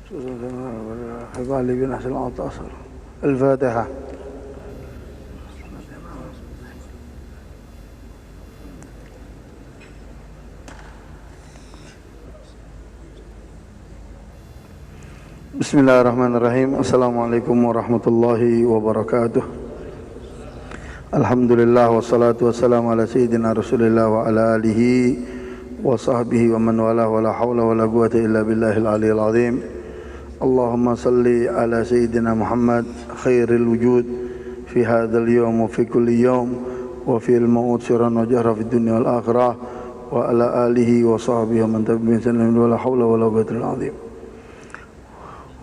حبالي بن أحسن الأوطاصر. الفاتحة. Bismillahirrahmanirrahim. Assalamualaikum warahmatullahi wabarakatuh. Alhamdulillah wassalatu wassalamu ala sayyidina Rasulillah wa ala alihi wa sahbihi wa man wala wa la hawla wa la quwwata illa billahil aliyyil azim. Allahumma salli ala sayyidina Muhammad khairil wujud fi hadzal yawm wa fi kulli yawm wa fil maut sirran wa jahra fid dunya wal akhirah wa ala alihi wa sahbihi wa man tabi'ahum bi ihsan wa la hawla wa la quwwata illa billah.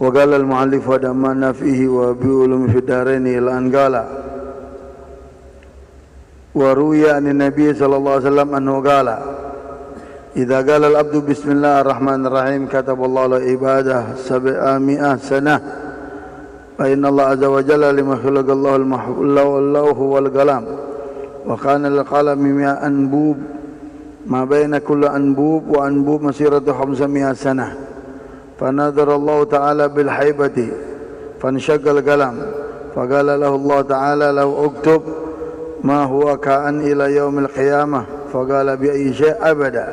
وقال المؤلف ودمنا فيه وبعلوم في الدارين إلى أن قال وروي عن النبي صلى الله عليه وسلم أنه قال إذا قال العبد بسم الله الرحمن الرحيم كتب الله له عباده 700 سنة فإن الله عز وجل لما خلق الله اللوح والقلم وكان للقلم 100 أنبوب ما بين كل أنبوب وأنبوب مسيرة 500 سنة فنظر الله تعالى بالحيبة فانشق القلم فقال له الله تعالى لو اكتب ما هو كائن إلى يوم القيامة فقال بأي شيء أبدأ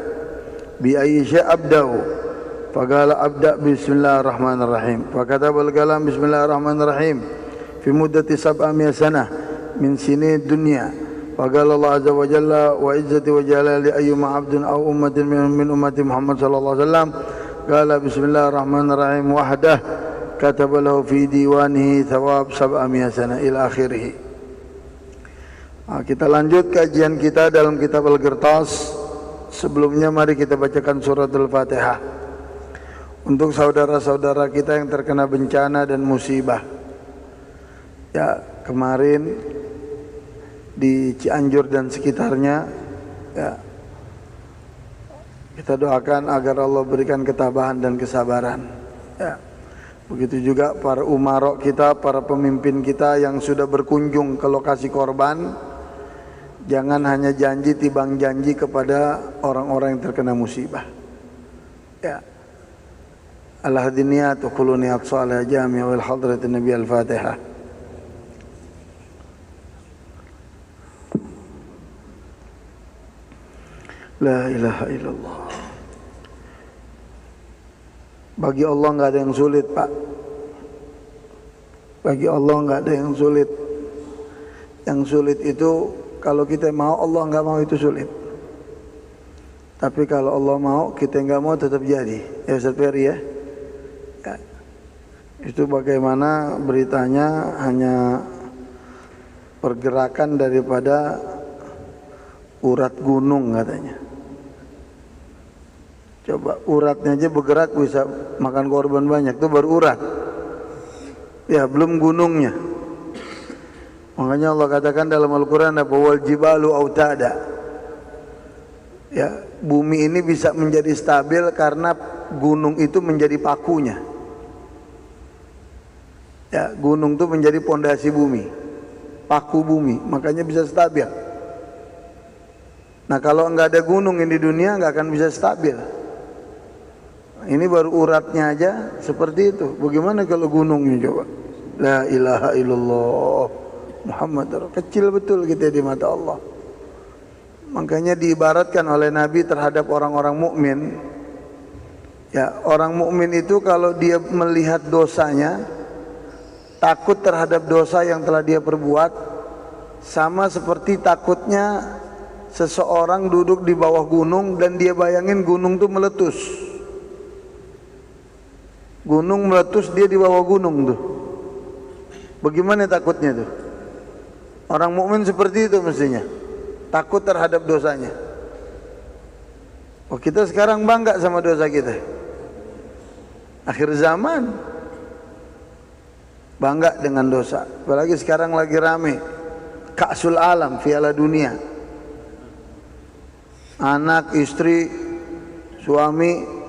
بأي شيء أبدأ فقال أبدأ بسم الله الرحمن الرحيم فكتب القلم بسم الله الرحمن الرحيم في مدة 700 سنة من سنين الدنيا فقال الله عز وجل وعزتي وجلالي أيما عبد أو أمة من أمة محمد صلى الله عليه وسلم قال بسم الله الرحمن الرحيم وحده كتب له في ديوانه ثواب 700 سنة إلى آخره. Kita lanjut kajian kita dalam kitab Al-Qirtas. Sebelumnya mari kita bacakan surat Al-Fatihah untuk saudara-saudara kita yang terkena bencana dan musibah. Ya, kemarin di Cianjur dan sekitarnya, ya, kita doakan agar Allah berikan ketabahan dan kesabaran. Ya. Begitu juga para umarok kita, para pemimpin kita yang sudah berkunjung ke lokasi korban. Jangan hanya janji tibang janji kepada orang-orang yang terkena musibah. Ya. Al-hadiniyat wa kullu niyat salih jami'a wal hadratin Nabi Al-Fatihah. La ilaha illallah. Bagi Allah enggak ada yang sulit, Pak. Bagi Allah enggak ada yang sulit. Yang sulit itu kalau kita mau, Allah enggak mau itu sulit. Tapi kalau Allah mau, kita enggak mau tetap jadi. Ya Ustaz Ferry ya. Ya. Itu bagaimana beritanya hanya pergerakan daripada urat gunung katanya. Coba uratnya aja bergerak bisa makan korban banyak, itu baru urat. Ya, belum gunungnya. Makanya Allah katakan dalam Al-Quran apa wal jibalu autada. Ya, bumi ini bisa menjadi stabil karena gunung itu menjadi pakunya. Ya, gunung itu menjadi pondasi bumi, paku bumi, makanya bisa stabil. Nah, kalau enggak ada gunung di dunia enggak akan bisa stabil. Ini baru uratnya aja seperti itu. Bagaimana kalau gunungnya coba? La ilaha illallah Muhammad. Kecil betul kita di mata Allah. Makanya diibaratkan oleh Nabi terhadap orang-orang mukmin. Ya, orang mukmin itu kalau dia melihat dosanya, takut terhadap dosa yang telah dia perbuat, sama seperti takutnya seseorang duduk di bawah gunung dan dia bayangin gunung itu meletus. Gunung meletus, dia di bawah gunung tuh. Bagaimana takutnya tuh? Orang mukmin seperti itu mestinya. Takut terhadap dosanya. Oh, kita sekarang bangga sama dosa kita. Akhir zaman bangga dengan dosa. Apalagi sekarang lagi rame Ka'sul Alam, Piala Dunia. Anak, istri, suami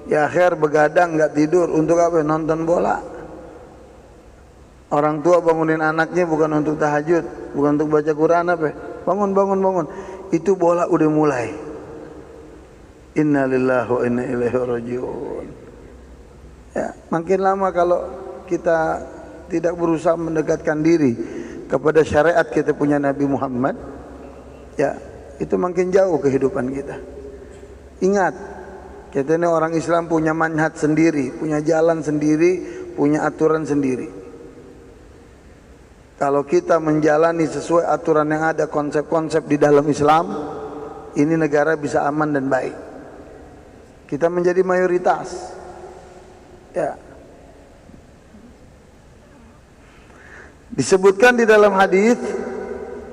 ya akhir begadang nggak tidur untuk apa? Nonton bola. Orang tua bangunin anaknya bukan untuk tahajud, bukan untuk baca Quran apa? Bangun, bangun, bangun. Itu bola udah mulai. Inna lillahi wa inna ilaihi raji'un. Ya, makin lama kalau kita tidak berusaha mendekatkan diri kepada syariat kita punya Nabi Muhammad, ya itu makin jauh kehidupan kita. Ingat, kita ini orang Islam punya manhaj sendiri, punya jalan sendiri, punya aturan sendiri. Kalau kita menjalani sesuai aturan yang ada, konsep-konsep di dalam Islam, ini negara bisa aman dan baik. Kita menjadi mayoritas. Ya. Disebutkan di dalam hadis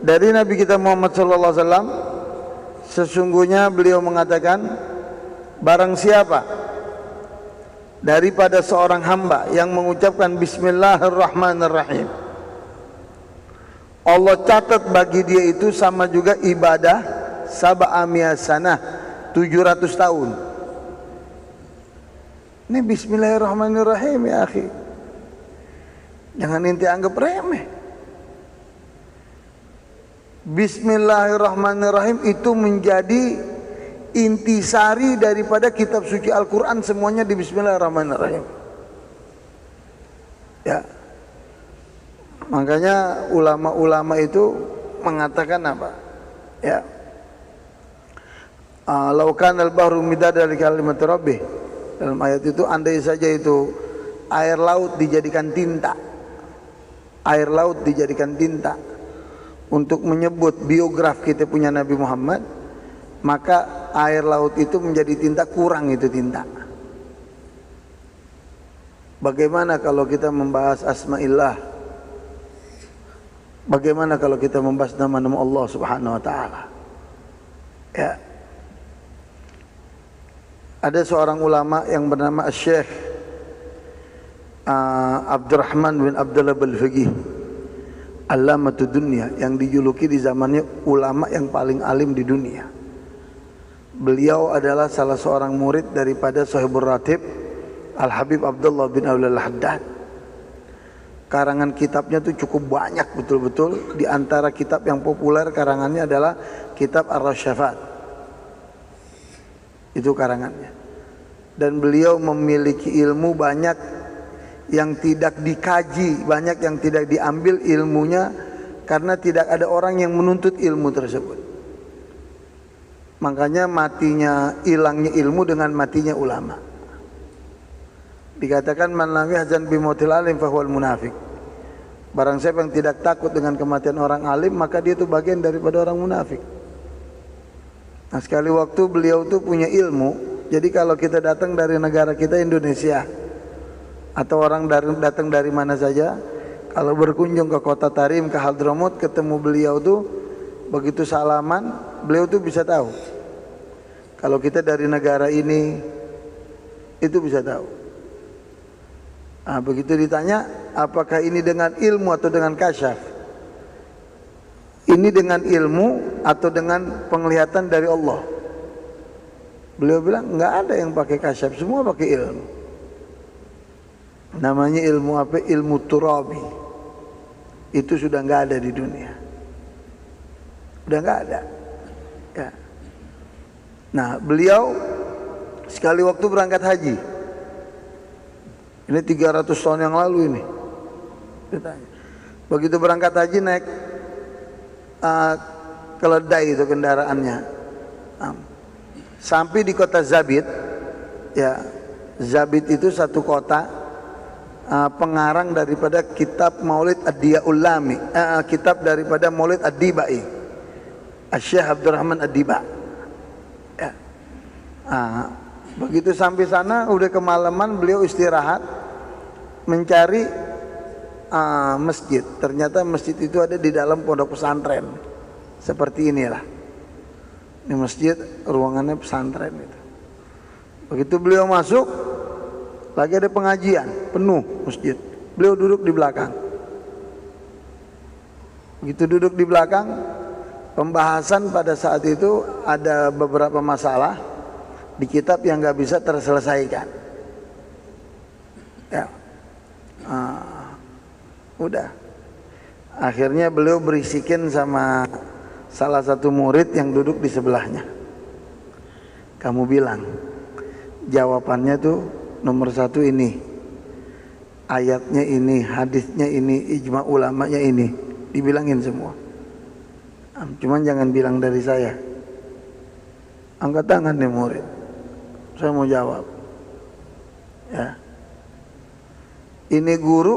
dari Nabi kita Muhammad SAW, sesungguhnya beliau mengatakan, barang siapa daripada seorang hamba yang mengucapkan Bismillahirrahmanirrahim, Allah catat bagi dia itu sama juga ibadah sab'amiyah sanah, 700 tahun. Ini Bismillahirrahmanirrahim ya akhi. Jangan ente anggap remeh. Bismillahirrahmanirrahim itu menjadi intisari daripada kitab suci Al-Quran, semuanya di Bismillahirrahmanirrahim. Ya. Makanya ulama-ulama itu mengatakan apa? Ya. Laukan al-bahru midada li kalimat rabbih. Dalam ayat itu, andai saja itu air laut dijadikan tinta, air laut dijadikan tinta untuk menyebut biograf kita punya Nabi Muhammad, maka air laut itu menjadi tinta, kurang itu tinta. Bagaimana kalau kita membahas asma'illah? Bagaimana kalau kita membahas nama-nama Allah Subhanahu wa taala? Ya. Ada seorang ulama yang bernama Syekh Abdurrahman bin Abdullah Al-Faqih, Alamatud Dunya, yang dijuluki di zamannya ulama yang paling alim di dunia. Beliau adalah salah seorang murid daripada Sahibur Ratib Al-Habib Abdullah bin Aulal Haddad. Karangan kitabnya itu cukup banyak betul-betul. Di antara kitab yang populer karangannya adalah kitab Ar-Rasyafat. Itu karangannya. Dan beliau memiliki ilmu banyak yang tidak dikaji, banyak yang tidak diambil ilmunya karena tidak ada orang yang menuntut ilmu tersebut. Makanya matinya, hilangnya ilmu dengan matinya ulama. Dikatakan man lam yahzan bi mautil alim fa huwal munafiq. Barang siapa yang tidak takut dengan kematian orang alim, maka dia itu bagian daripada orang munafik. Nah, sekali waktu beliau tuh punya ilmu. Jadi kalau kita datang dari negara kita Indonesia, atau orang datang dari mana saja, kalau berkunjung ke kota Tarim, ke Hadramut, ketemu beliau tuh, begitu salaman, beliau tuh bisa tahu kalau kita dari negara ini, itu bisa tahu. Nah, begitu ditanya apakah ini dengan ilmu atau dengan kasyaf, ini dengan ilmu atau dengan penglihatan dari Allah, beliau bilang enggak ada yang pakai kasyaf, semua pakai ilmu. Namanya ilmu apa? Ilmu turabi. Itu sudah enggak ada di dunia, udah enggak ada ya. Nah, beliau sekali waktu berangkat haji, ini 300 tahun yang lalu ini, begitu berangkat haji naik keledai itu kendaraannya, sampai di kota Zabid. Ya, Zabid itu satu kota pengarang daripada kitab Maulid Ad-Diyaul Lami, kitab daripada Maulid Ad-Dibai, Syekh Abdurrahman Ad-Diba. Ya. Begitu sampai sana udah kemalaman, beliau istirahat mencari masjid. Ternyata masjid itu ada di dalam pondok pesantren. Seperti inilah. Ini masjid, ruangannya pesantren itu. Begitu beliau masuk, lagi ada pengajian, penuh masjid. Beliau duduk di belakang. Begitu duduk di belakang, pembahasan pada saat itu ada beberapa masalah di kitab yang nggak bisa terselesaikan. Ya. Udah. Akhirnya beliau berisikin sama salah satu murid yang duduk di sebelahnya. Kamu bilang jawabannya tuh nomor 1 ini, ayatnya ini, hadisnya ini, ijma ulamanya ini, dibilangin semua. Cuman jangan bilang dari saya. Angkat tangan nih murid, saya mau jawab. Ya, ini guru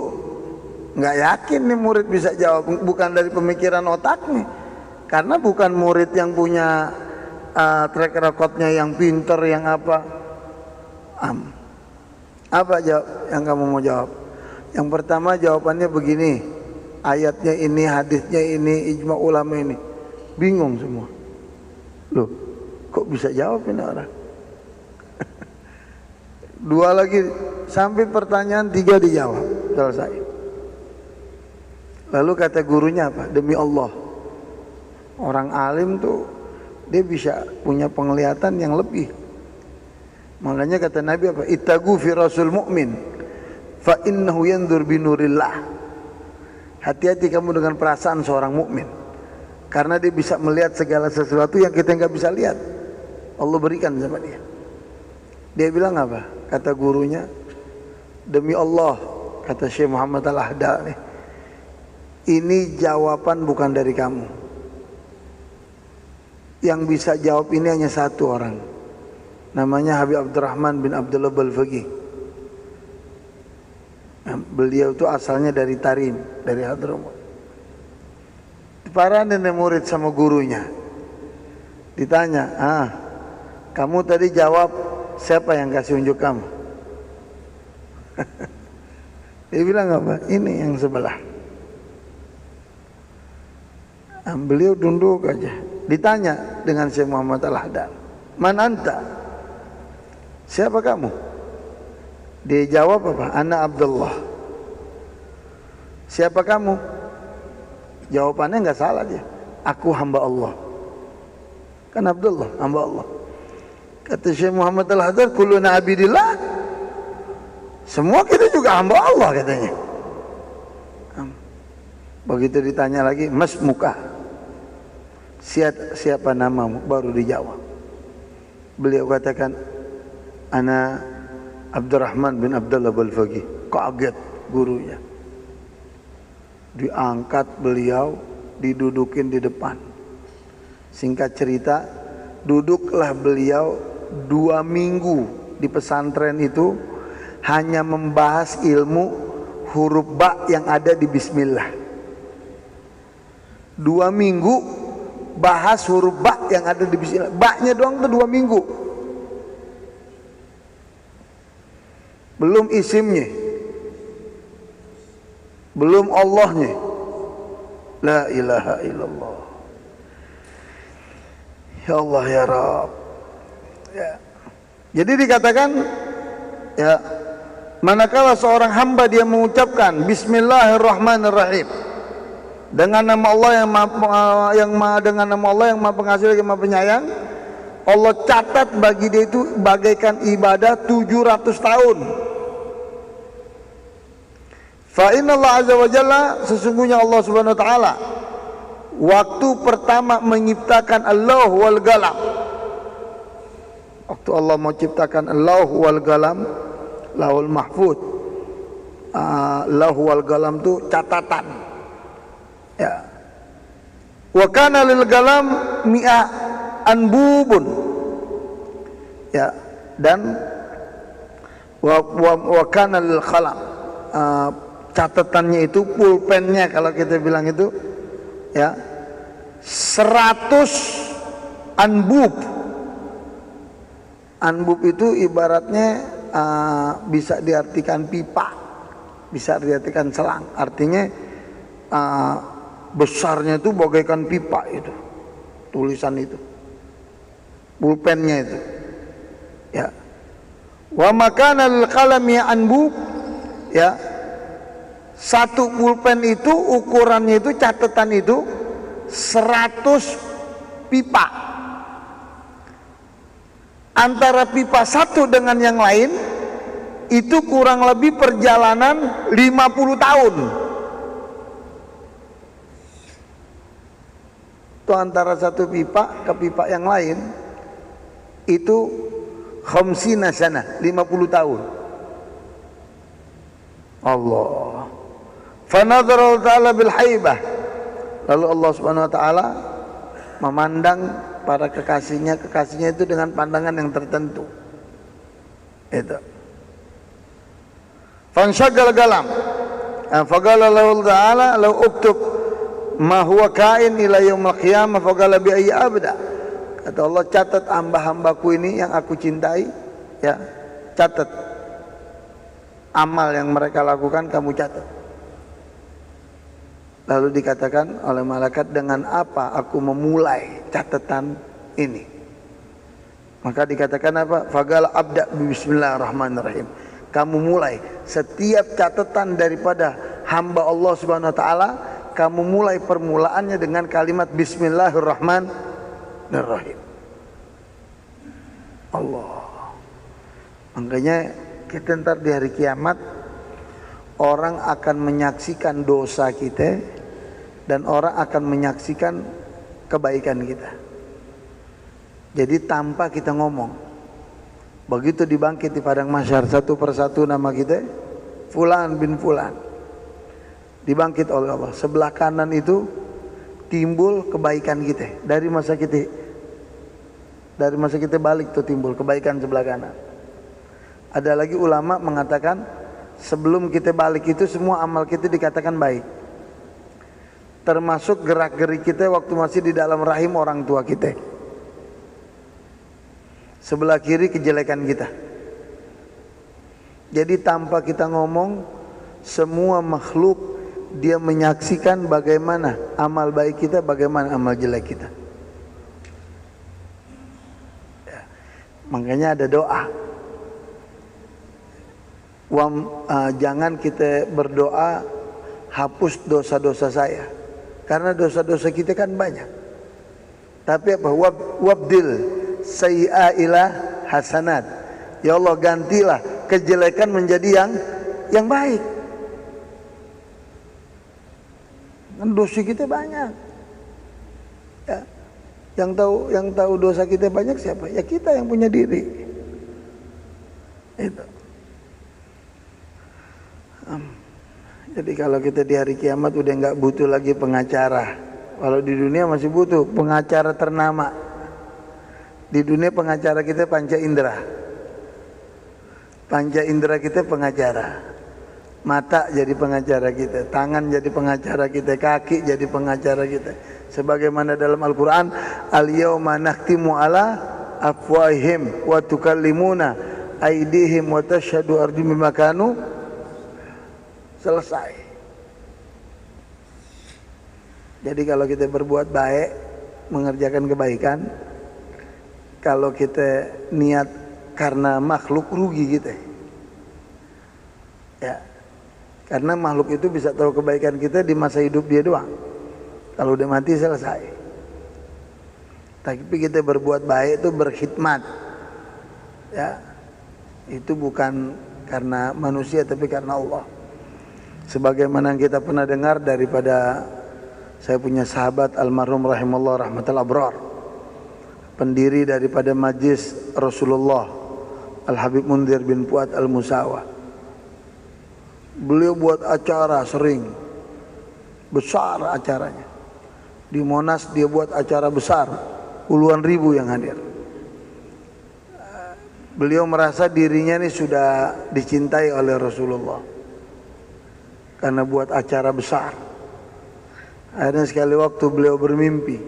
nggak yakin nih murid bisa jawab, bukan dari pemikiran otaknya, karena bukan murid yang punya track recordnya yang pinter, yang apa. Apa jawab yang kamu mau jawab? Yang pertama jawabannya begini, ayatnya ini, hadisnya ini, ijma ulama ini. Bingung semua. Loh, kok bisa jawab ini orang? Dua lagi, sampai pertanyaan 3 dijawab, selesai. Lalu kata gurunya apa? Demi Allah, orang alim tuh dia bisa punya penglihatan yang lebih. Makanya kata Nabi apa? Ittagu fi rasul mu'min fa innahu yandur binurillah. Hati-hati kamu dengan perasaan seorang mukmin, karena dia bisa melihat segala sesuatu yang kita nggak bisa lihat. Allah berikan sama dia. Dia bilang apa? Kata gurunya, demi Allah, kata Syekh Muhammad Al-Ahda nih, ini jawaban bukan dari kamu. Yang bisa jawab ini hanya satu orang, namanya Habib Abdurrahman bin Abdullah Balfaqih. Beliau itu asalnya dari Tarim, dari Hadramaut. Para nenek murid sama gurunya ditanya, kamu tadi jawab siapa yang kasih unjuk kamu? Dia bilang apa? Ini yang sebelah. Beliau tunduk aja. Ditanya dengan Syekh Muhammad Al-Haddad, man anta? Siapa kamu? Dia jawab apa? Ana Abdullah. Siapa kamu? Jawabannya nggak salah dia. Aku hamba Allah. Kan Abdullah, hamba Allah. Kata Syekh Muhammad Al-Haddad, kulluna abidillah. Semua kita juga hamba Allah katanya. Begitu ditanya lagi, mas muka, siapa namamu? Baru dijawab. Beliau katakan, ana Abdurrahman bin Abdullah Balfaqih. Kaget gurunya. Diangkat beliau, didudukin di depan. Singkat cerita, duduklah beliau 2 minggu di pesantren itu hanya membahas ilmu huruf ba yang ada di bismillah. 2 minggu bahas huruf ba yang ada di bismillah. Ba-nya doang tuh 2 minggu. Belum isimnya, belum Allahnya. La ilaha illallah. Ya Allah ya Rabb. Ya. Jadi dikatakan, ya, manakala seorang hamba dia mengucapkan Bismillahirrahmanirrahim dengan nama Allah dengan nama Allah yang Maha Pengasih lagi Maha Penyayang, Allah catat bagi dia itu bagaikan ibadah 700 tahun. Fa inna Allah azza wa jalla, sesungguhnya Allah subhanahu wa ta'ala waktu pertama menciptakan Allah wal galam, waktu Allah mau ciptakan Allah wal galam, lahul mahfud, Allah wal galam itu catatan, ya. Wa kana lil galam mi'a anbubun, ya, dan wa kana lil qalam, catatannya itu, pulpennya kalau kita bilang itu, ya, 100 anbub. Anbub itu ibaratnya bisa diartikan pipa, bisa diartikan selang. Artinya besarnya itu bagaikan pipa itu, tulisan itu, pulpennya itu, ya. Wa makana lil qalami anbub, ya. Satu pulpen itu ukurannya itu, catatan itu 100 pipa. Antara pipa satu dengan yang lain itu kurang lebih perjalanan 50 tahun. Itu antara satu pipa ke pipa yang lain itu khamsina sana, 50 tahun. Allah. Fanadhara ta'ala bil haibah. Lalu Allah Subhanahu wa taala memandang para kekasihnya itu dengan pandangan yang tertentu. Itu. Fanshagal galam. Faqala lahu ta'ala law uktub ma huwa kain ila yaumil qiyamah faqala bi ayyi abda. Kata Allah, catat hamba-hambaku ini yang aku cintai, ya. Catat amal yang mereka lakukan, kamu catat. Lalu dikatakan oleh malaikat, dengan apa aku memulai catatan ini? Maka dikatakan apa? Faqala abda bismillahirrahmanirrahim. Kamu mulai setiap catatan daripada hamba Allah Subhanahu wa taala, kamu mulai permulaannya dengan kalimat bismillahirrahmanirrahim. Allah. Makanya kita ntar di hari kiamat orang akan menyaksikan dosa kita dan orang akan menyaksikan kebaikan kita. Jadi tanpa kita ngomong. Begitu dibangkit di padang mahsyar, satu persatu nama kita Fulan bin Fulan dibangkit oleh Allah. Sebelah kanan itu timbul kebaikan kita. Dari masa kita balik tuh timbul kebaikan sebelah kanan. Ada lagi ulama mengatakan sebelum kita balik itu semua amal kita dikatakan baik, termasuk gerak-gerik kita waktu masih di dalam rahim orang tua kita. Sebelah kiri kejelekan kita. Jadi tanpa kita ngomong, semua makhluk dia menyaksikan bagaimana amal baik kita, bagaimana amal jelek kita. Ya. Makanya ada doa. Jangan kita berdoa hapus dosa-dosa saya, karena dosa-dosa kita kan banyak. Tapi apa? Wabdil sayyi'a ila hasanat. Ya Allah, gantilah kejelekan menjadi yang baik. Kan dosa kita banyak. Ya. Yang tahu dosa kita banyak siapa? Ya kita yang punya diri. Itu. Jadi kalau kita di hari kiamat udah nggak butuh lagi pengacara. Kalau di dunia masih butuh pengacara ternama. Di dunia pengacara kita panca indera. Panca indera kita pengacara. Mata jadi pengacara kita, tangan jadi pengacara kita, kaki jadi pengacara kita. Sebagaimana dalam Al-Qur'an, al-yauma nakhtimu ala afwahihim wa tukallimuna aydihim wa tashhadu arjuluhum bima kanu. Selesai. Jadi kalau kita berbuat baik, mengerjakan kebaikan, kalau kita niat karena makhluk, rugi kita. Ya. Karena makhluk itu bisa tahu kebaikan kita di masa hidup dia doang. Kalau udah mati selesai. Tapi kita berbuat baik itu berkhidmat. Ya. Itu bukan karena manusia tapi karena Allah. Sebagaimana kita pernah dengar daripada saya punya sahabat almarhum rahimallahu rahmatal abrar, pendiri daripada Majlis Rasulullah Al-Habib Munzir bin Fuad Al-Musawa. Beliau buat acara sering, besar acaranya. Di Monas dia buat acara besar, puluhan ribu yang hadir. Beliau merasa dirinya ini sudah dicintai oleh Rasulullah karena buat acara besar. Akhirnya sekali waktu beliau bermimpi,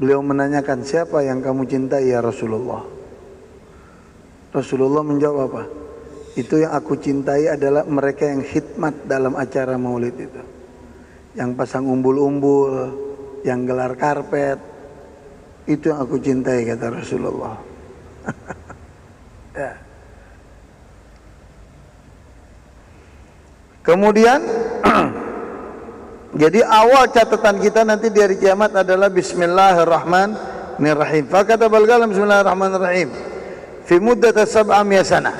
beliau menanyakan, siapa yang kamu cintai ya Rasulullah? Rasulullah menjawab apa? Itu yang aku cintai adalah mereka yang khidmat dalam acara maulid itu, yang pasang umbul-umbul, yang gelar karpet. Itu yang aku cintai, kata Rasulullah. Ya. Kemudian jadi awal catatan kita nanti di hari kiamat adalah Bismillahirrahmanirrahim. Fakatabal qalam Bismillahirrahmanirrahim fi muddat 700 sanah.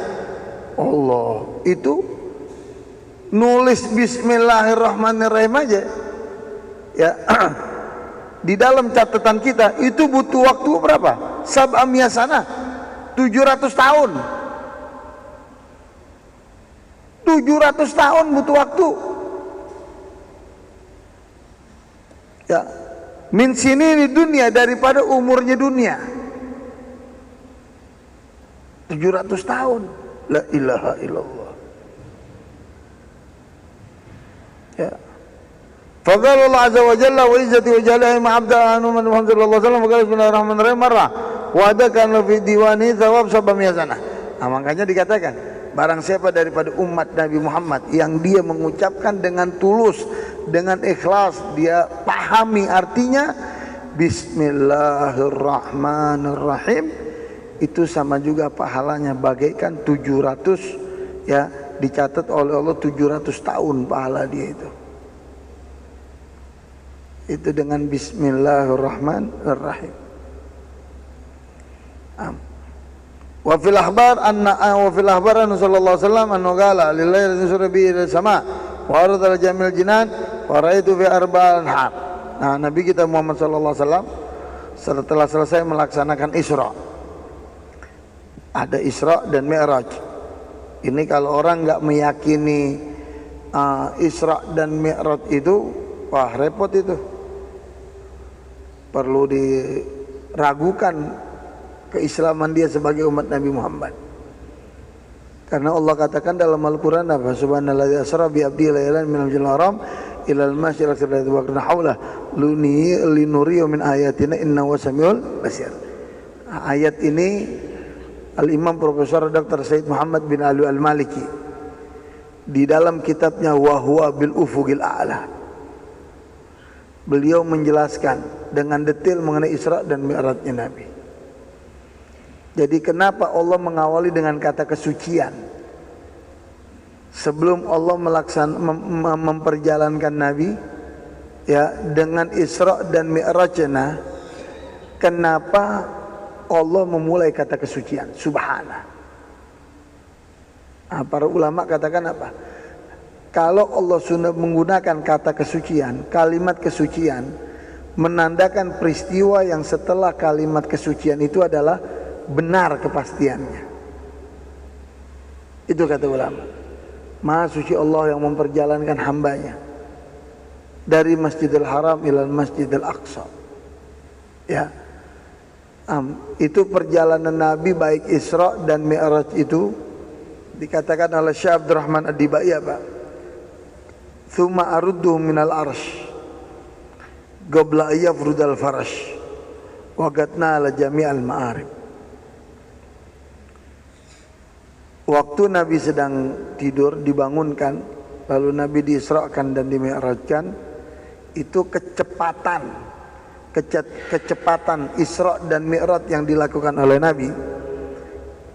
Allah, itu nulis Bismillahirrahmanirrahim aja ya. Di dalam catatan kita itu butuh waktu berapa? 700 sanah, 700 tahun. 700 tahun butuh waktu. Ya, min sini di dunia, daripada umurnya dunia. 700 tahun. La ilaha illallah. Ya. Faqala Allah azza wa jalla wa izzati wa jalalihi ma abda anu Muhammad sallallahu alaihi wasallam qala bismillahirrahmanirrahim marrah wa adakan fi diwani thawab sabamiyah sanah. Nah, makanya dikatakan barang siapa daripada umat Nabi Muhammad yang dia mengucapkan dengan tulus, dengan ikhlas, dia pahami artinya bismillahirrahmanirrahim, itu sama juga pahalanya bagaikan 700, ya, dicatat oleh Allah 700 tahun pahala dia itu. Itu dengan bismillahirrahmanirrahim. Wa fil akhbar anna sallallahu alaihi wasallam anna qala lillahi rasul bi sama wa arada jamil jinan wa raitu fi arba'al har. Nah, Nabi kita Muhammad sallallahu alaihi wasallam setelah selesai melaksanakan Isra, ada Isra dan Mi'raj. Ini kalau orang nggak meyakini Isra dan Mi'raj itu, wah repot itu. Perlu diragukan keislaman dia sebagai umat Nabi Muhammad. Karena Allah katakan dalam Al-Quran apa? Subhanalladzi asra bi abdihi lailan minal masjidil haram ilal masjidil aqsa alladzi barakna haulahu linuriya min ayatina innahu samiul basir. Ayat ini Al-Imam Profesor Dr. Said Muhammad bin Ali Al-Maliki di dalam kitabnya Wa huwa bil ufuqil a'la, beliau menjelaskan dengan detail mengenai Isra dan Mi'rajnya Nabi. Jadi kenapa Allah mengawali dengan kata kesucian sebelum Allah memperjalankan Nabi, ya, dengan Isra dan Mi'rajnya? Kenapa Allah memulai kata kesucian? Subhana. Nah, para ulama katakan apa? Kalau Allah sudah menggunakan kata kesucian, kalimat kesucian, menandakan peristiwa yang setelah kalimat kesucian itu adalah benar kepastiannya. Itu kata ulama. Maha suci Allah yang memperjalankan hambanya dari Masjidil Haram ilal Masjidil Aqsa. Ya, itu perjalanan Nabi baik Isra dan Mi'raj itu dikatakan oleh Syekh Abdurrahman Ad-Dibai apa? Thumma arudduhu minal arsh qabla yafrudal farash wagatna ala jami'al ma'arib. Waktu Nabi sedang tidur dibangunkan, lalu Nabi diisrakan dan dimi'rajkan, itu kecepatan Isra dan Mi'raj yang dilakukan oleh Nabi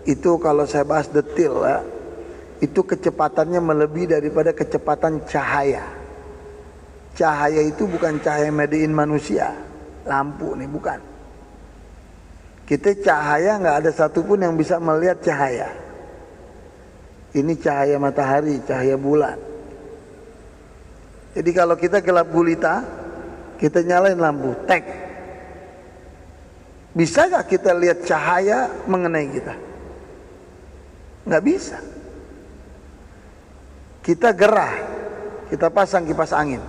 itu, kalau saya bahas detail ya, itu kecepatannya melebihi daripada kecepatan cahaya. Cahaya itu bukan cahaya mediin manusia, lampu nih, bukan. Kita cahaya nggak ada satupun yang bisa melihat cahaya. Ini cahaya matahari, cahaya bulan. Jadi kalau kita gelap gulita, kita nyalain lampu, tek. Bisa nggak kita lihat cahaya mengenai kita? Nggak bisa. Kita gerah, kita pasang kipas angin,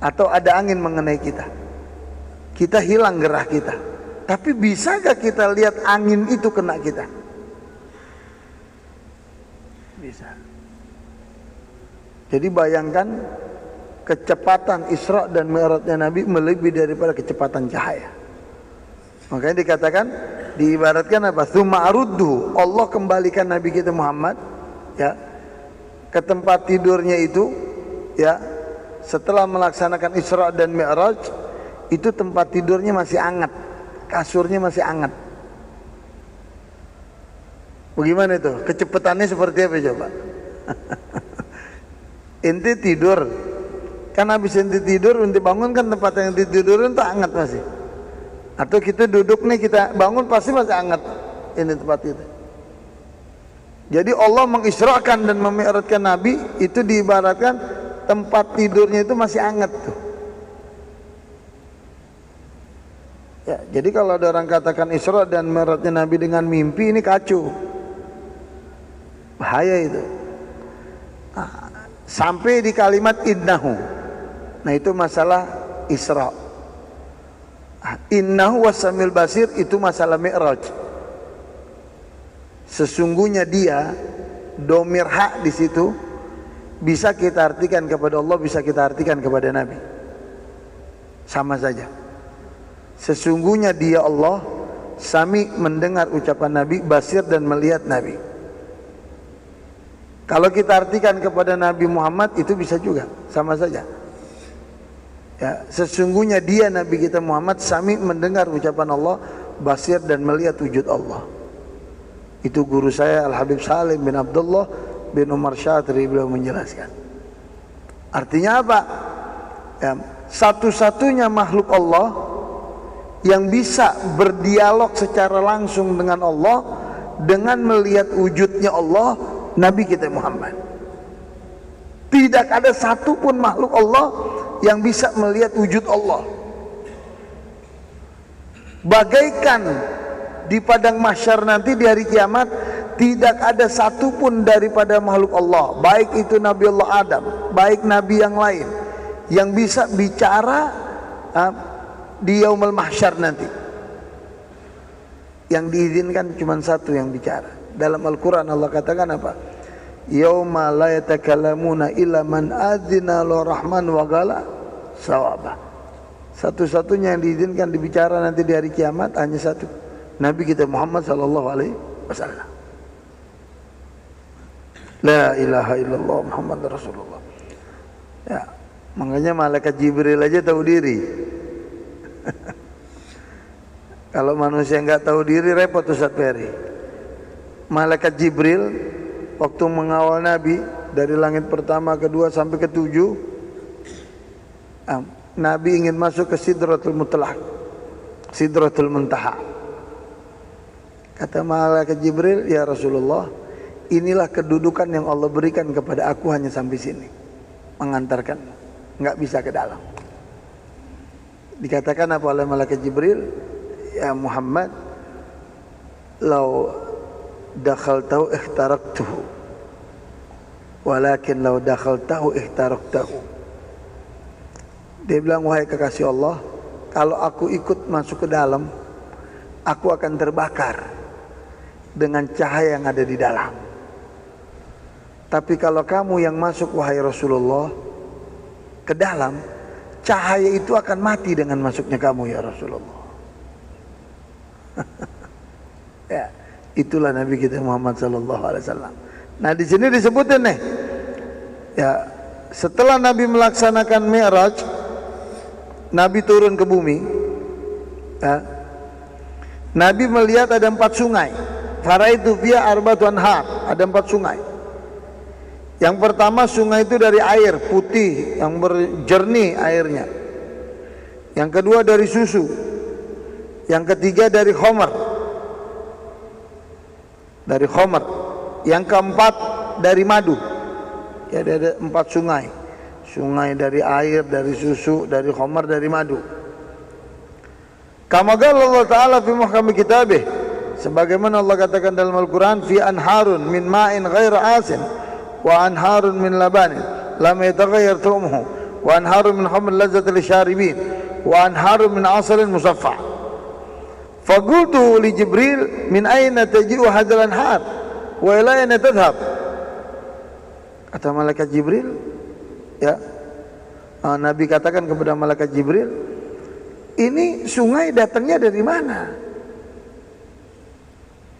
atau ada angin mengenai kita, kita hilang gerah kita. Tapi bisa gak kita lihat angin itu kena kita? Bisa. Jadi bayangkan kecepatan Isra dan Mi'rajnya Nabi melebihi daripada kecepatan cahaya. Makanya dikatakan, diibaratkan apa? Tsumma aruddu, Allah kembalikan Nabi kita Muhammad, ya, ke tempat tidurnya itu, ya, setelah melaksanakan Isra dan Mi'raj, itu tempat tidurnya masih hangat, kasurnya masih hangat. Bagaimana itu? Kecepatannya seperti apa coba? Inti tidur, kan habis inti tidur, inti bangun kan tempat yang inti tidurin itu hangat masih. Atau kita duduk nih, kita bangun pasti masih hangat ini tempat itu. Jadi Allah mengisrakan dan memi'rajkan Nabi itu diibaratkan tempat tidurnya itu masih hangat tuh. Ya, jadi kalau ada orang katakan Isra dan Mi'rajnya Nabi dengan mimpi, ini kacau. Bahaya itu. Sampai di kalimat innahu. Nah itu masalah Isra. Innahu wasamil basir itu masalah Mi'raj. Sesungguhnya dia, domir hak di situ bisa kita artikan kepada Allah, bisa kita artikan kepada Nabi. Sama saja. Sesungguhnya dia Allah, Sami mendengar ucapan Nabi, Basir dan melihat Nabi. Kalau kita artikan kepada Nabi Muhammad itu bisa juga, sama saja. Ya, sesungguhnya dia Nabi kita Muhammad Sami mendengar ucapan Allah, Basir dan melihat wujud Allah. Itu guru saya Al-Habib Salim bin Abdullah bin Umar Syatri, beliau menjelaskan. Artinya apa? Ya, satu-satunya makhluk Allah yang bisa berdialog secara langsung dengan Allah dengan melihat wujudnya Allah, Nabi kita Muhammad. Tidak ada satupun makhluk Allah yang bisa melihat wujud Allah. Bagaikan di padang mahsyar nanti di hari kiamat, tidak ada satupun daripada makhluk Allah, baik itu Nabi Allah Adam, baik Nabi yang lain, yang bisa bicara di yaumul mahsyar nanti. Yang diizinkan cuma satu yang bicara. Dalam Al-Quran Allah katakan apa? Yauma la yatakallamuna illa man adzina lahu rahman wa qala sawaba. Satu-satunya yang diizinkan dibicara nanti di hari kiamat hanya satu, Nabi kita Muhammad sallallahu alaihi wasallam. La ilaha illallah Muhammad Rasulullah. Ya, makanya malaikat Jibril aja tahu diri. Kalau manusia nggak tahu diri repot Ustaz Ferry. Malaikat Jibril waktu mengawal Nabi dari langit pertama, kedua sampai ketujuh, Nabi ingin masuk ke Sidratul Muntaha, Sidratul Muntaha. Kata malaikat Jibril, ya Rasulullah, inilah kedudukan yang Allah berikan kepada aku hanya sampai sini, mengantarkan, nggak bisa ke dalam. Dikatakan apa oleh malaikat Jibril? Ya Muhammad, lau dakhaltahu ihtaraktuhu, walakin lau dakhaltahu ihtaraktahu. Dia bilang, wahai kekasih Allah, kalau aku ikut masuk ke dalam, aku akan terbakar dengan cahaya yang ada di dalam. Tapi kalau kamu yang masuk wahai Rasulullah ke dalam, cahaya itu akan mati dengan masuknya kamu ya Rasulullah. Ya, itulah Nabi kita Muhammad sallallahu alaihi wasallam. Nah, di sini disebutin nih. Ya, setelah Nabi melaksanakan Mi'raj, Nabi turun ke bumi. Ya, Nabi melihat ada 4 sungai. Faraitu fiha arba'atu anhar, ada 4 sungai. Yang pertama sungai itu dari air putih yang berjernih airnya. Yang kedua dari susu. Yang ketiga dari khamar. Dari khamar. Yang keempat dari madu. Ya, ada 4 sungai. Sungai dari air, dari susu, dari khamar, dari madu. Kama qala Allah Ta'ala fi muhkami kitabih, sebagaimana Allah katakan dalam Al-Quran, fi anharun min ma'in ghaira asin wa anharun min labanin lam yataghayyar ta'muhu wa anharun min khamrin lazzatin lisharibin wa anharun min asalin musaffa. Faqultu li Jibril, min aina taji'u hadzal anhar wa ila aina tadhhab? Kata malaikat Jibril, ya, Nabi katakan kepada malaikat Jibril, ini sungai datangnya dari mana?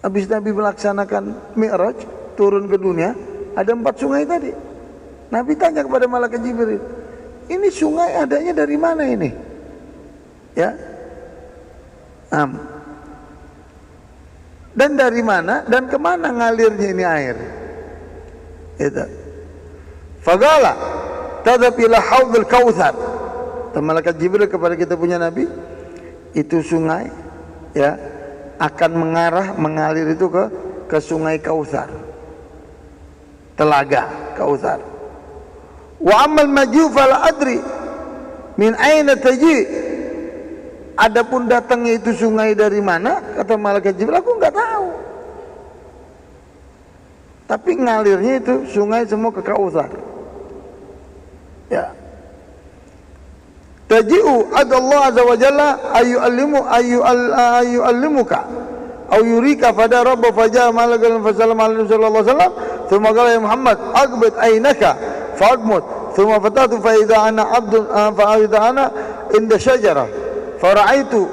Habis Nabi melaksanakan Mi'raj, turun ke dunia, ada 4 sungai tadi. Nabi tanya kepada malaikat Jibril, ini sungai adanya dari mana ini? Ya, dan dari mana dan kemana ngalirnya ini air? Itu. Faqala tadhab ila haudhil kautsar. Malaikat Jibril kepada kita punya Nabi, itu sungai, ya, akan mengalir itu ke sungai Kautsar, telaga Kautsar. Wa amal maju fala adri min aina taji. Adapun datangnya itu sungai dari mana, kata malaikat Jibril, aku enggak tahu. Tapi ngalirnya itu sungai semua ke Kautsar. Ya. Taji'u adallah azza wa jalla ayyuallimuka aw yurika fada rabba faja malakal fasallam alaihi sallallahu alaihi wasallam thumma qala ya Muhammad aqbid aynaka fa'agmud thumma fatatu fa idza ana abdun fa idza ana inda shajarah fara'aitu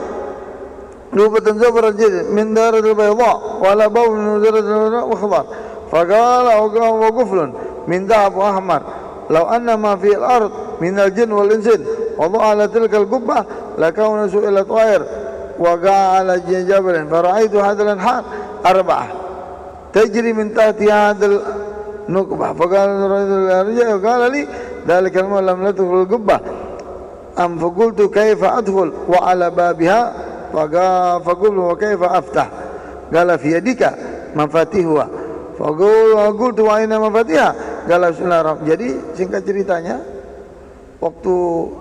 nubatan zabran min daril bayda wa la baw min daril wa khadar faqala wa quflun min dhahab wa ahmar law anna ma fi al-ard min al-jinn wal insin وضع على تلك القبة لكون سئلت طائر وقع على جبل فرأيت هذا الانحار 4 تجري من تحت هذا النقبة فقال الرجل وقال لي ذلك الماء لم ندخل القبة فقلت كيف أدخل وعلى بابها فقلت وكيف أفتح قال في يدك مفاتيحها فقلت وأين مفاتيحها قال بسم الله الرحمن. Jadi singkat ceritanya, waktu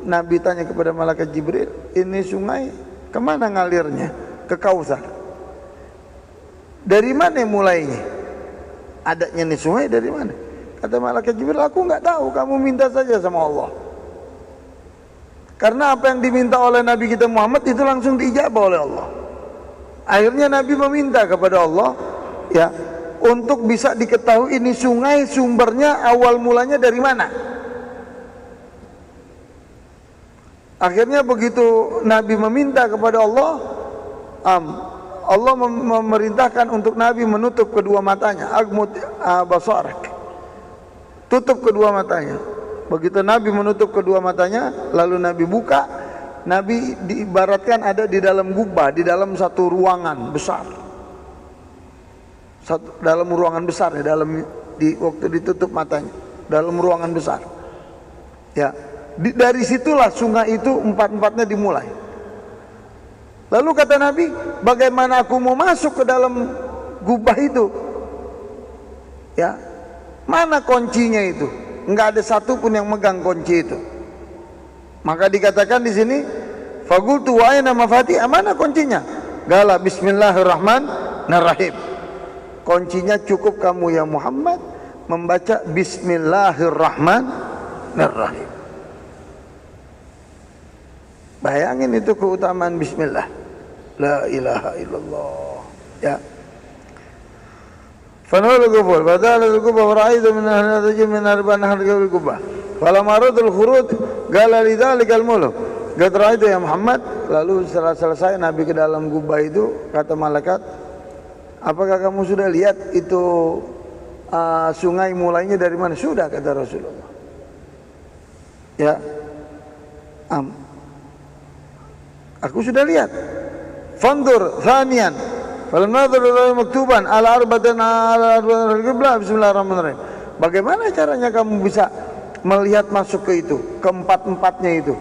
Nabi tanya kepada malaikat Jibril, ini sungai kemana ngalirnya? Ke Kautsar. Dari mana mulainya? Adanya nih sungai dari mana? Kata malaikat Jibril, aku nggak tahu, kamu minta saja sama Allah. Karena apa yang diminta oleh Nabi kita Muhammad itu langsung diijabah oleh Allah. Akhirnya Nabi meminta kepada Allah, ya, untuk bisa diketahui ini sungai sumbernya awal mulanya dari mana. Akhirnya begitu Nabi meminta kepada Allah, Allah memerintahkan untuk Nabi menutup kedua matanya, agmud basarak, tutup kedua matanya. Begitu Nabi menutup kedua matanya, lalu Nabi buka, Nabi diibaratkan ada di dalam gubah, di dalam satu ruangan besar, dalam ruangan besar ya, waktu ditutup matanya, dalam ruangan besar, ya. Dari situlah sungai itu empat-empatnya dimulai. Lalu kata Nabi, bagaimana aku mau masuk ke dalam gubah itu? Ya, mana kuncinya itu? Enggak ada satu pun yang megang kunci itu. Maka dikatakan di sini, faqultu wa aina mafati, mana kuncinya? Gala bismillahirrahmanirrahim. Kuncinya cukup kamu ya Muhammad membaca bismillahirrahmanirrahim. Bayangin itu keutamaan bismillah. La ilaha illallah. Ya. Fanawal al-gufur, badal al-gufur wara'idhu min ahli min arba'an ahli al-gufur. Falamma aradul khurud qala lidzalikal muluk. Qad ra'aitu ya Muhammad. Lalu setelah selesai Nabi ke dalam gubah itu, kata malaikat, apakah kamu sudah lihat itu sungai mulainya dari mana? Sudah, kata Rasulullah. Ya. Aku sudah lihat. Fandur thaniyan. Falam nadhur maktuban ala arba'atin ala al-qiblah bismillahirrahmanirrahim. Bagaimana caranya kamu bisa melihat masuk ke itu, keempat-empatnya itu?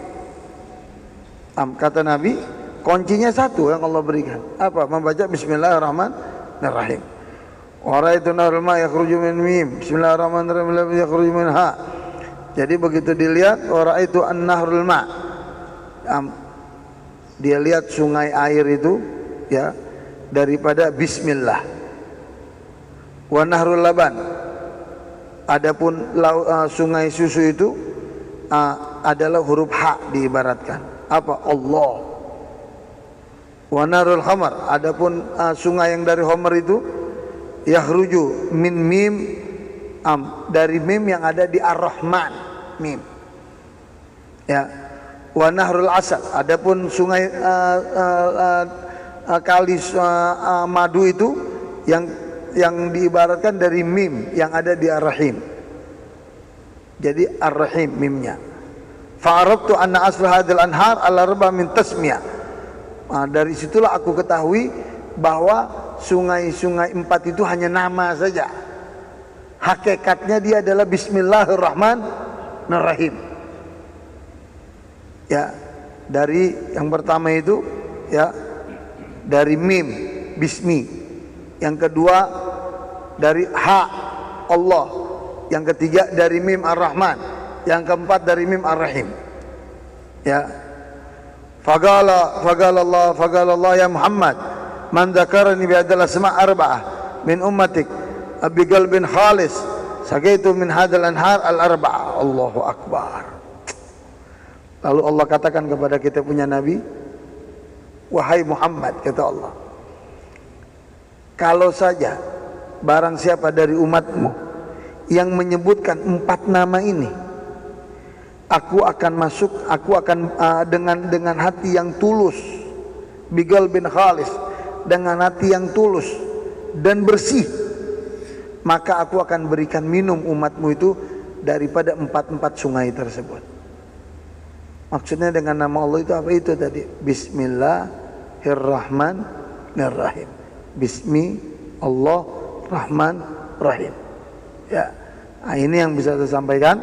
Kata Nabi, kuncinya satu yang Allah berikan. Apa? Membaca bismillahirrahmanirrahim. Wa ra'aitu nahrul ma' yakhruju min mim. Bismillahirrahmanirrahim yakhruju min ha. Jadi begitu dilihat, wa ra'aitu an-nahrul ma'. Dia lihat sungai air itu, ya, daripada bismillah. Wa nahrul laban, adapun sungai susu itu adalah huruf ha diibaratkan. Apa? Allah. Wa nahrul khamar, adapun sungai yang dari khamar itu yakhruju min mim, dari mim yang ada di ar-rahman, mim, ya. Wa nahrul asal, adapun sungai kali madu itu yang diibaratkan dari mim yang ada di ar-rahim. Jadi ar-rahim mimnya. Fa'arabtu anna asla hadhil anhar al-arba min tasmiyah. Dari situlah aku ketahui bahwa sungai-sungai 4 itu hanya nama saja. Hakikatnya dia adalah bismillahirrahmanirrahim. Ya, dari yang pertama itu, ya, dari mim bismi, yang kedua dari ha Allah, yang ketiga dari mim ar-rahman, yang keempat dari mim ar-rahim. Ya, faqala Allah ya Muhammad, man dzakarani bi hadal asma' arba'ah min ummatik biqalbin khalis sakaitu min hadzal anhar al-arba'ah. Allahu akbar. Lalu Allah katakan kepada kita punya nabi, wahai Muhammad, kata Allah, kalau saja barang siapa dari umatmu yang menyebutkan 4 nama ini, aku akan masuk, aku akan dengan hati yang tulus, biqalbin khalis, dengan hati yang tulus dan bersih, maka aku akan berikan minum umatmu itu daripada 4 sungai tersebut. Maksudnya dengan nama Allah itu apa itu tadi? Bismillahirrahmanirrahim. Bismi Allah Rahman Rahim. Ya, nah, ini yang bisa saya sampaikan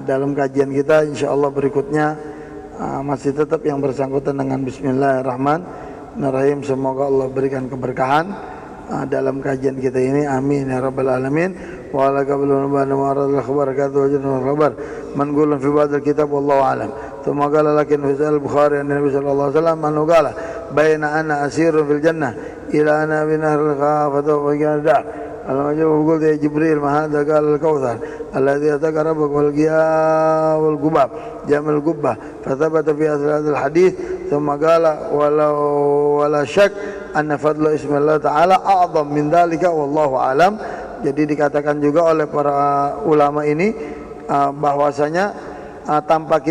dalam kajian kita. InsyaAllah berikutnya masih tetap yang bersangkutan dengan Bismillahirrahmanirrahim. Semoga Allah berikan keberkahan dalam kajian kita ini. Amin ya rabbal alamin. Wa ala qabluna wa radul khabar katu wajibul khabar man qulun fi ba'dil kitab wallahu alam. Thumma qala lakin fi al-Bukhari an Nabi sallallahu alaihi wasallam man qala baina ana asirun fil jannah ila ana bi nahril khafatu wa qala al-majmu qultu ya Jibril ma hadha qala al-kautsar alladhi ataka rabbuk wal qiya wal gubab jamal gubbah fathabata fi hadha al-hadith thumma qala wala syak anna fadla ismillah ta'ala a'zam min dhalika wallahu alam. Jadi dikatakan juga oleh para ulama ini bahwasanya tanpa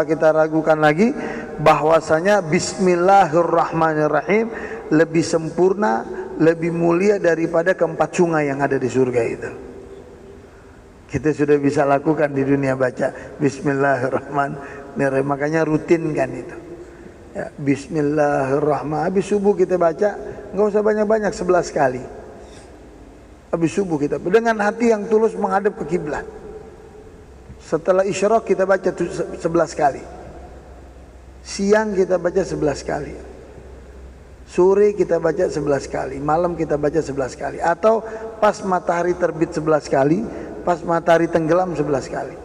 kita ragukan lagi bahwasanya Bismillahirrahmanirrahim lebih sempurna, lebih mulia daripada keempat sungai yang ada di surga itu. Kita sudah bisa lakukan di dunia baca Bismillahirrahmanirrahim, makanya rutinkan itu. Ya, Bismillahirrahmanirrahim. Habis subuh kita baca, nggak usah banyak-banyak, 11 kali. Habis subuh kita dengan hati yang tulus menghadap ke kiblat. Setelah isyraq kita baca 11 kali. Siang kita baca 11 kali. Sore kita baca 11 kali. Malam kita baca 11 kali. Atau pas matahari terbit 11 kali, pas matahari tenggelam 11 kali.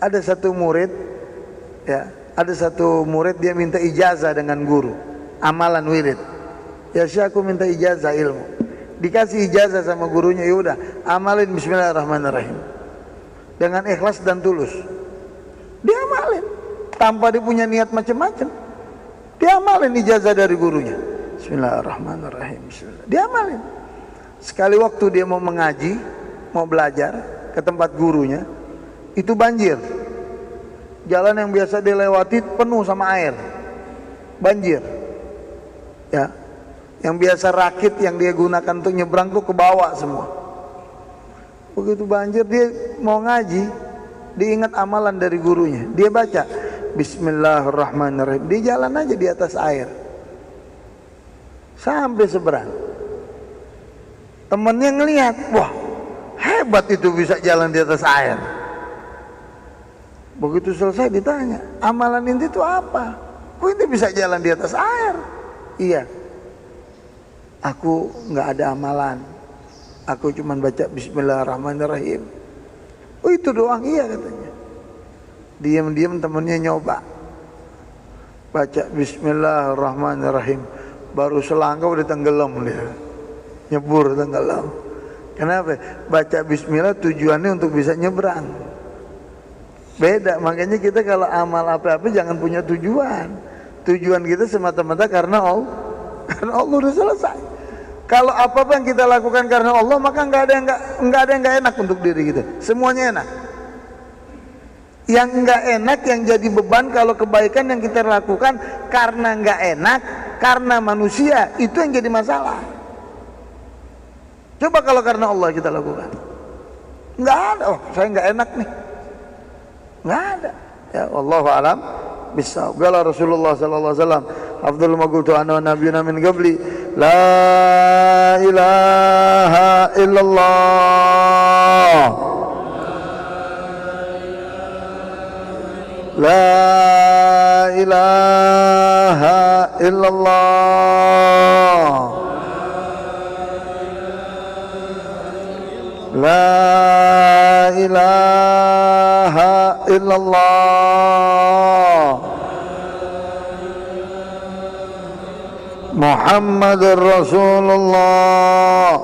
Ada satu murid, ya, ada satu murid dia minta ijazah dengan guru, amalan wirid. Ya Syekh, aku minta ijazah ilmu. Dikasih ijazah sama gurunya, ya udah amalin Bismillahirrahmanirrahim dengan ikhlas dan tulus. Dia amalin tanpa dia punya niat macam-macam. Dia amalin ijazah dari gurunya. Bismillahirrahmanirrahim. Bismillah. Dia amalin. Sekali waktu dia mau mengaji, mau belajar ke tempat gurunya, itu banjir. Jalan yang biasa dilewati penuh sama air. Banjir. Ya. Yang biasa rakit yang dia gunakan untuk nyebrang tuh ke bawah semua. Begitu banjir dia mau ngaji, diingat amalan dari gurunya. Dia baca Bismillahirrahmanirrahim. Dia jalan aja di atas air sampai seberang. Temennya ngelihat, wah hebat itu bisa jalan di atas air. Begitu selesai ditanya, amalan inti itu apa? Kok ini bisa jalan di atas air? Iya, aku nggak ada amalan, aku cuma baca Bismillahirrahmanirrahim. Oh itu doang? Iya katanya. Diam-diam temennya nyoba baca Bismillahirrahmanirrahim, baru selangkah udah tenggelam dia, nyebur tenggelam. Kenapa? Baca Bismillah tujuannya untuk bisa nyebrang. Beda, makanya kita kalau amal apa-apa jangan punya tujuan. Tujuan kita semata-mata karena Allah. Karena Allah udah selesai. Kalau apa-apa yang kita lakukan karena Allah, maka nggak ada yang nggak enak untuk diri kita. Semuanya enak. Yang nggak enak, yang jadi beban kalau kebaikan yang kita lakukan karena nggak enak, karena manusia, itu yang jadi masalah. Coba kalau karena Allah kita lakukan, nggak ada. Oh, saya nggak enak nih, nggak ada. Ya, wallahu alam bisa. Qala Rasulullah sallallahu alaihi wasallam, afdhalu ma qultu ana wa nabiyyuna min qabli, la ilaha illallah, la ilaha illallah, la ilaha illallah, Muhammadur Rasulullah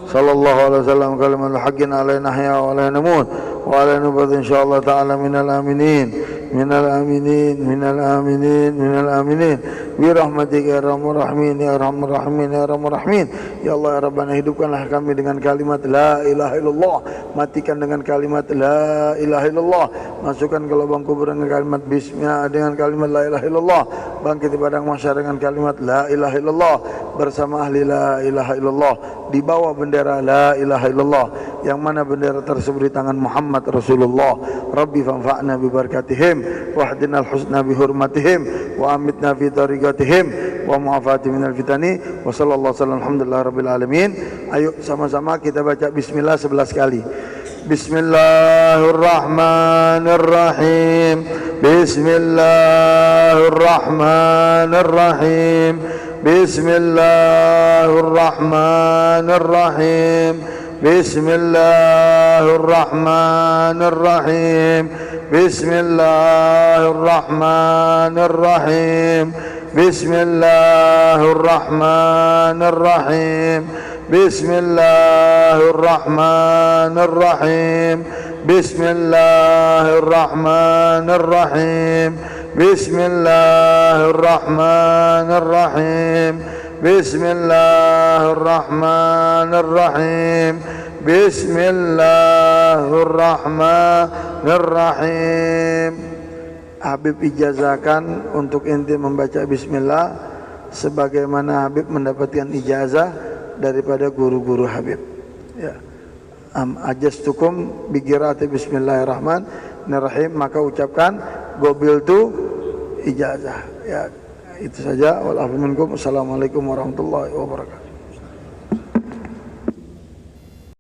sallallahu alaihi wasallam kalimat haqqin alaina nahya wa alaina namut wa alaina nubad insyaallah ta'ala minal aminin minal aminin minal aminin minal aminin bi rahmatika ya arhamar rahimin ya arhamar rahimin ya arhamar rahimin ya Allah ya Rabbana hidupkanlah kami dengan kalimat la ilaha illallah, matikan dengan kalimat la ilaha illallah, masukkan ke lubang kubur dengan kalimat bismillah dengan kalimat la ilaha illallah, bangkit di padang mahsyar dengan kalimat la ilaha illallah bersama ahli la ilaha illallah, di bawah bendera la ilaha illallah yang mana bendera tersebut di tangan Muhammad Rasulullah. Rabbi fanfa'na bi barakatihim wahdinal husna bi hurmatihim wa amitna fi tariqatihim wa mu'afati minal fitani wa sallallahu sallam alhamdulillah rabbil alamin. Ayo sama-sama kita baca bismillah 11 kali. Bismillahirrahmanirrahim. Bismillahirrahmanirrahim. Bismillahirrahmanirrahim. Bismillahirrahmanirrahim. Bismillahirrahmanirrahim. Bismillahirrahmanirrahim. Bismillahirrahmanirrahim. Bismillahirrahmanirrahim. Bismillahirrahmanirrahim. Bismillahirrahmanirrahim. Bismillahirrahmanirrahim. Habib ijazahkan untuk inti membaca bismillah sebagaimana Habib mendapatkan ijazah daripada guru-guru Habib. Ya. Ajastukum bigirati bismillahirrahmanirrahim, maka ucapkan gobiltu ijazah. Ya, itu saja. Wal afu minkum. Assalamualaikum warahmatullahi wabarakatuh.